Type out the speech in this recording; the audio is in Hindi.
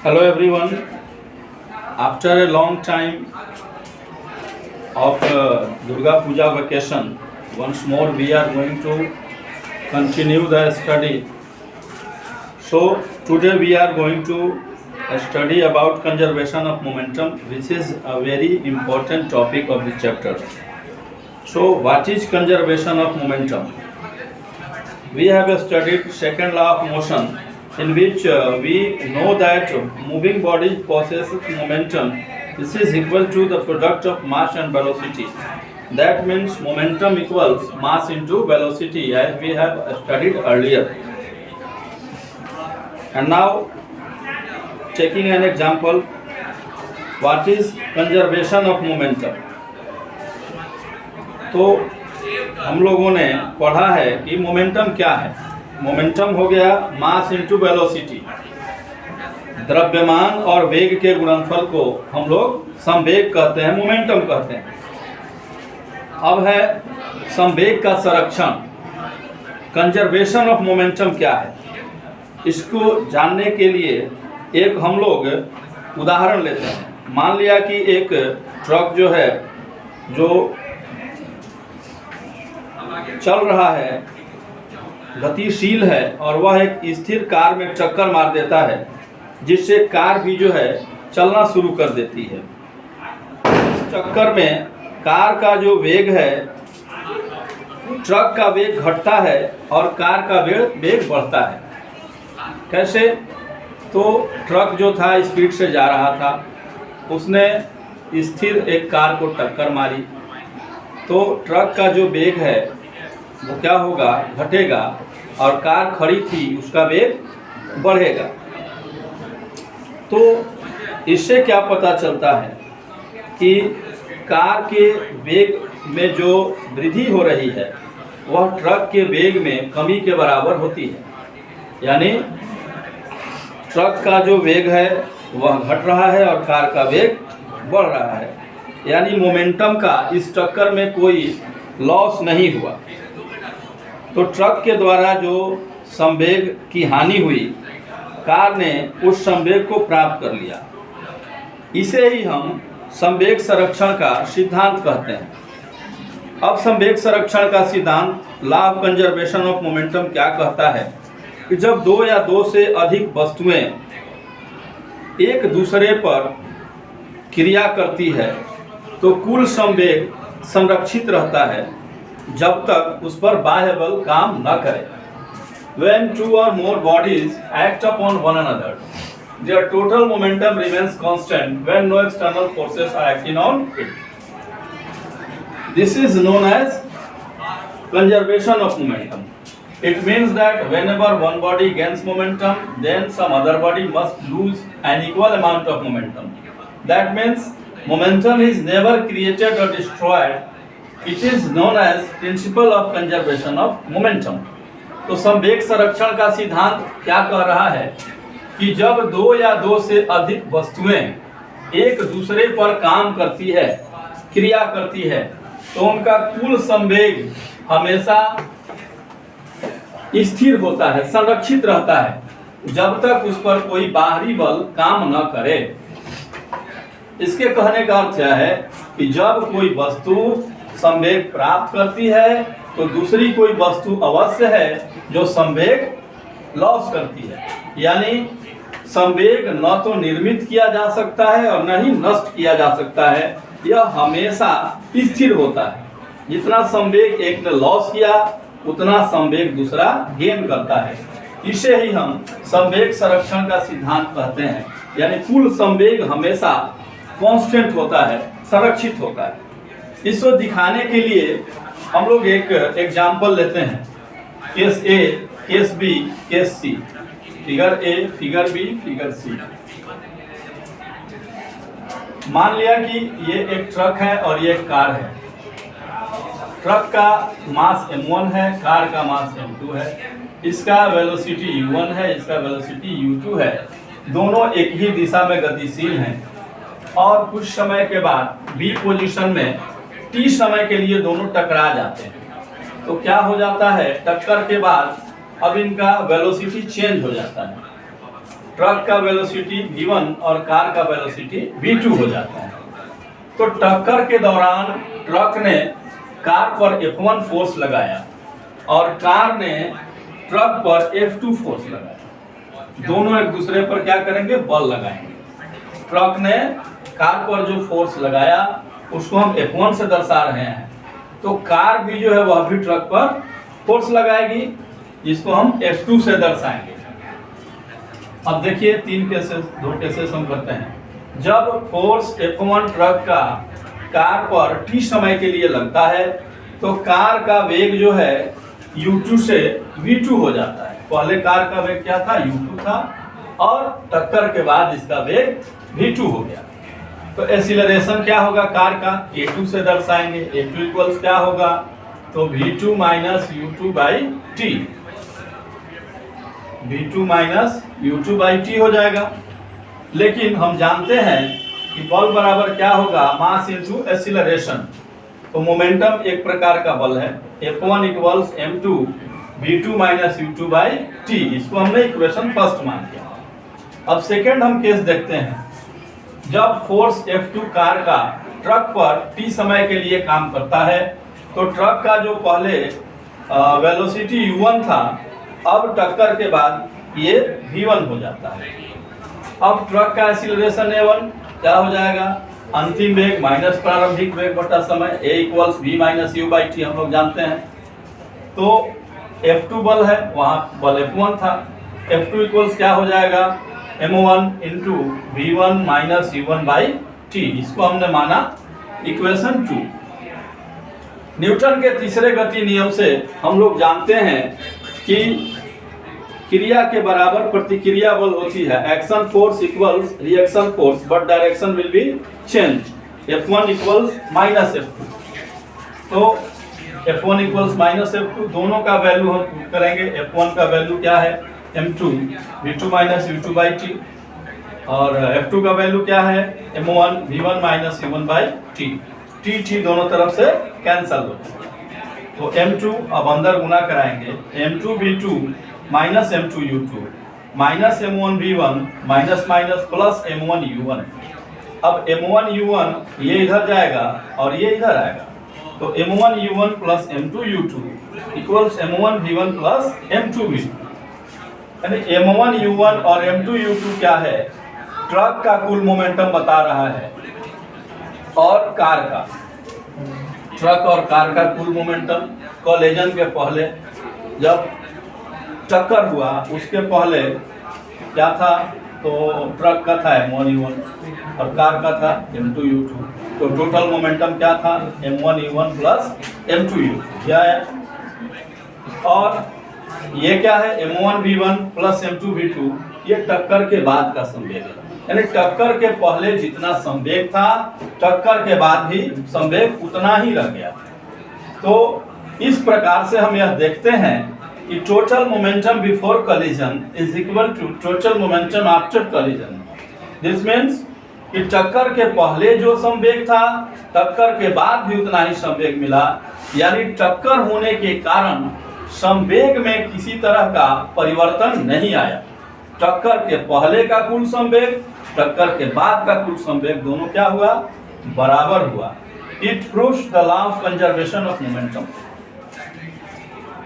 Hello everyone. After a long time of Durga Puja vacation, once more we are going to continue the study. So today we are going to study about conservation of momentum, which is a very important topic of the chapter. So what is conservation of momentum? We have studied second law of motion, in which we know that moving body possesses momentum. This is equal to the product of mass and velocity. That means momentum equals mass into velocity, as we have studied earlier. And now, taking an example, what is conservation of momentum? तो हम लोगों ने पढ़ा है कि मोमेंटम क्या है। मोमेंटम हो गया मास इंटू वेलोसिटी। द्रव्यमान और वेग के गुणनफल को हम लोग संवेग कहते हैं, मोमेंटम कहते हैं। अब है संवेग का संरक्षण। कंजर्वेशन ऑफ मोमेंटम क्या है, इसको जानने के लिए एक हम लोग उदाहरण लेते हैं। मान लिया कि एक ट्रक जो है, जो चल रहा है, गतिशील है, और वह एक स्थिर कार में टक्कर मार देता है, जिससे कार भी जो है चलना शुरू कर देती है। इस टक्कर में कार का जो वेग है, ट्रक का वेग घटता है और कार का वेग बढ़ता है। कैसे? तो ट्रक जो था स्पीड से जा रहा था, उसने स्थिर एक कार को टक्कर मारी, तो ट्रक का जो वेग है वो क्या होगा, घटेगा, और कार खड़ी थी उसका वेग बढ़ेगा। तो इससे क्या पता चलता है कि कार के वेग में जो वृद्धि हो रही है वह ट्रक के वेग में कमी के बराबर होती है। यानी ट्रक का जो वेग है वह घट रहा है और कार का वेग बढ़ रहा है। यानी मोमेंटम का इस टक्कर में कोई लॉस नहीं हुआ। तो ट्रक के द्वारा जो संवेग की हानि हुई, कार ने उस संवेग को प्राप्त कर लिया। इसे ही हम संवेग संरक्षण का सिद्धांत कहते हैं। अब संवेग संरक्षण का सिद्धांत, law of conservation of momentum, क्या कहता है कि जब दो या दो से अधिक वस्तुएं एक दूसरे पर क्रिया करती है तो कुल संवेग संरक्षित रहता है जब तक उस पर बाह्य बल काम न करे। When two or more bodies act upon one another, their total momentum remains constant when no external forces are acting on it. This is known as conservation of momentum. It means that whenever one body gains momentum, then some other body must lose an equal amount of momentum. That means momentum is never created or destroyed. It is known as principle of conservation of momentum. तो संवेग संरक्षण का सिद्धांत क्या कह रहा है कि जब दो या दो से अधिक वस्तुएं एक दूसरे पर काम करती है, क्रिया करती है, तो उनका कुल संवेग हमेशा स्थिर होता है, संरक्षित रहता है, जब तक उस पर कोई बाहरी बल काम न करे। इसके कहने का अर्थ यह है कि जब कोई वस्तु संवेग प्राप्त करती है तो दूसरी कोई वस्तु अवश्य है जो संवेग लॉस करती है। यानी संवेग न तो निर्मित किया जा सकता है और न ही नष्ट किया जा सकता है, यह हमेशा स्थिर होता है। जितना संवेग एक ने लॉस किया उतना संवेग दूसरा गेन करता है। इसे ही हम संवेग संरक्षण का सिद्धांत कहते हैं। यानी कुल संवेग हमेशा कांस्टेंट होता है, संरक्षित होता है। इसको दिखाने के लिए हम लोग एक एग्जाम्पल लेते हैं, case A, case B, case C. Figure A, figure B, figure C. मान लिया कि ये एक ट्रक है और ये एक कार है। ट्रक का मास m1 है, कार का मास m2 है। इसका वेलोसिटी u1 है, इसका वेलोसिटी u2 है। दोनों एक ही दिशा में गतिशील हैं और कुछ समय के बाद बी पोजीशन में टी समय के लिए दोनों टकरा जाते हैं। तो क्या हो जाता है, टक्कर के बाद अब इनका वेलोसिटी चेंज हो जाता है। ट्रक का वेलोसिटी v1 और कार का वेलोसिटी v2 हो जाता है। तो टक्कर के दौरान ट्रक ने कार पर F1 फोर्स लगाया और कार ने ट्रक पर F2 फोर्स लगाया। दोनों एक दूसरे पर क्या करेंगे, बल लगाएंगे। ट्रक ने कार पर जो फोर्स लगाया उसको हम F1 से दर्शा रहे हैं, तो कार भी जो है वह भी ट्रक पर फोर्स लगाएगी, जिसको हम F2 से दर्शाएंगे। अब देखिए दो केसेस हम करते हैं। जब फोर्स F1 ट्रक का कार पर t समय के लिए लगता है तो कार का वेग जो है u2 से v2 हो जाता है। पहले कार का वेग क्या था, u2 था, और टक्कर के बाद इसका वेग v2 हो गया। तो एक्सीलरेशन क्या होगा कार का, a2 से दर्शाएंगे। a2 इक्वल्स क्या होगा, तो v2 minus u2 by T, v2 minus u2 by T हो जाएगा। लेकिन हम जानते हैं कि बल बराबर क्या होगा, मास इनटू एक्सीलरेशन। तो मोमेंटम एक प्रकार का बल है, F1 equals m2 v2 minus u2 by T. इसको हमने इक्वेशन फर्स्ट मान लिया। अब सेकेंड हम केस देखते हैं। जब फोर्स F2 कार का ट्रक पर t समय के लिए काम करता है तो ट्रक का जो पहले वेलोसिटी u1 था, अब टक्कर के बाद ये v1 हो जाता है। अब ट्रक का एक्सीलरेशन a1 क्या हो जाएगा, अंतिम वेग माइनस प्रारंभिक वेग बटा समय, a equals v minus u by T हम लोग जानते हैं। तो F2 बल है, वहाँ बल F1 था। F2 इक्वल्स क्या हो जाएगा, m1 into v1 minus u1 by T. इसको हमने माना इक्वेशन 2। न्यूटन के तीसरे गति नियम से हम लोग जानते हैं कि क्रिया के बराबर प्रतिक्रिया बल होती है। Action force equals reaction force but direction will be change. F1 equals minus F2। तो F1 इक्वल्स माइनस F2 दोनों का वैल्यू हम करेंगे। F1 का वैल्यू क्या है, m2 v2 minus u2 by T, और F2 का वैल्यू क्या है, m1 v1 minus u1 by T. T दोनों तरफ से कैंसल हो जाएगा। तो m2 अब अंदर गुना कराएंगे, m2 v2 minus m2 u2 minus m1 v1 minus minus plus m1 u1। अब m1 u1 ये इधर जाएगा और ये इधर आएगा, तो m1 u1 plus m2 u2 equals m1 v1 plus m2 v2। यानी m1 u1 और m2 u2 क्या है, ट्रक का कुल मोमेंटम बता रहा है, और कार का, ट्रक और कार का कुल मोमेंटम। कोलिजन के पहले जब टक्कर हुआ उसके पहले क्या था, तो ट्रक का था m1 u1 और कार का था m2 u2। तो टोटल मोमेंटम क्या था, m1 u1 plus m2 u2 क्या है, और ये क्या है m1 v1 plus m2 v2, ये टक्कर के बाद का संवेग है। यानी टक्कर के पहले जितना संवेग था टक्कर के बाद भी संवेग उतना ही रह गया। तो इस प्रकार से हम यह देखते हैं कि total momentum before collision is equal to total momentum after collision. This means कि टक्कर के पहले जो संवेग था टक्कर के बाद भी उतना ही संवेग मिला। यानी टक्कर होने के कारण संवेग में किसी तरह का परिवर्तन नहीं आया। टक्कर के पहले का कुल संवेग, टक्कर के बाद का कुल संवेग दोनों क्या हुआ, बराबर हुआ। It proves the law of conservation of momentum.